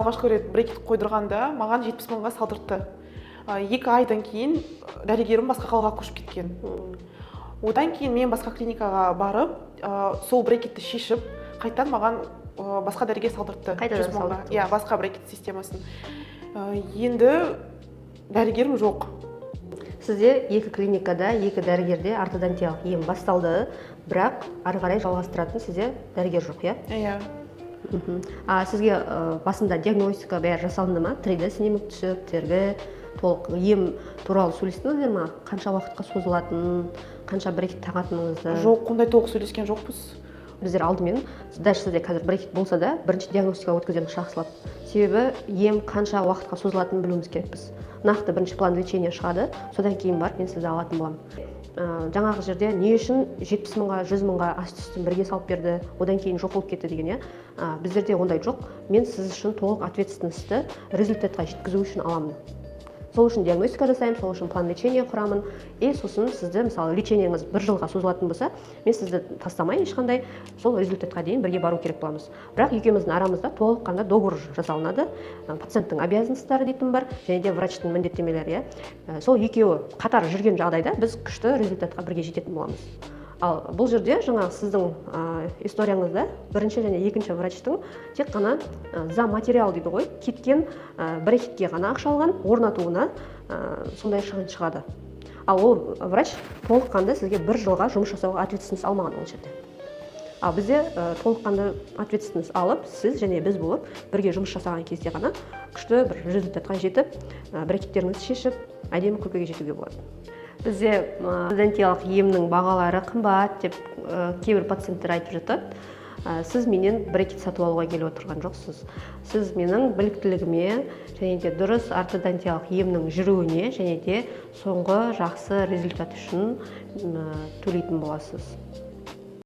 Алғашқы рет брекет қойдырғанда маған 70 мыңға салдыртты. 2 айдан кейін дәрігерім басқа қалаға көшіп кеткен. Одан кейін мен басқа клиникаға барып, сол брекетті шешіп, қайтадан маған басқа дәрігер салдыртты. Қайтадан салдыртты? Иә, басқа брекет системасын. Енді дәрігерім жоқ. Сізде 2 клиникада, 2 дәрігерде ортодонтиялық ем басталды, бірақ ары қарай жалғастыратын сізде дәрігер жоқ, иә? Иә. Сізге басында диагностика бәрі жасалынды ма? 3D снимок түсіп, тергі, толық ем туралы сөйлестіңіздер ма? Қанша уақытқа созылатын, қанша брекет тағатыныңызды? Жоқ, ондай толық сөйлескен жоқпыз. Біздер алдымен, даже сізде қазір брекет болса да, бірінші диагностика өткіземіз жақсылап. Себебі ем қанша уақытқа созылатынын білуіміз керекпіз. Нақты бірінші план лечения шығады, содан кейін барып мен сізді алатын боламын. Жаңағы жерде не үшін 70 мыңға, 100 мыңға асты-үстін бірге салып берді, одан кейін жоқ болып кетті деген, иә? Біздерде ондай жоқ. Мен сіз үшін толық ответственностьті результатқа жеткізу үшін аламын. Сол үшін диагностика жасаймын, сол үшін план лечения құрамын. Сосын сізді, мысалы, лечениеңіз 1 жылға созылатын болса, мен сізді тастамай ешқандай сол результатқа дейін бірге бару керек боламыз. Бірақ екеуміздің арамызда толыққанда договор жасалынады. Пациенттің обязанностьтары дейтін бар, және де врачтың міндеттемелері. Сол екеуі қатар жүрген жағдайда біз күшті результатқа бірге жететін боламыз. Ал бұл жерде жаңа сіздің историяңызда бірінші және екінші врачтың тек қана за материал дейді ғой, кеткен брекетке ғана ақша алған, орнатуына сондай шығын шығады. Ал ол врач толыққанды сізге 1 жылға жұмыс жасауға ответственность алмаған ол жерде. Ал бізде толыққанды ответственность алып, сіз және біз болып бірге жұмыс жасаған кезде ғана күшті бір результатқа жетіп, брекеттеріңізді шешіп, әдемі көрпеге жетуге болады. Бізде ортодонтиялық емнің бағалары қымбат деп кейбір пациенттер айтып жатады. Сіз менен брекет сатып алуға келіп отырған жоқсыз. Сіз менің біліктілігіме және де дұрыс ортодонтиялық емнің жүруіне және де соңғы жақсы результат үшін төлейтін боласыз.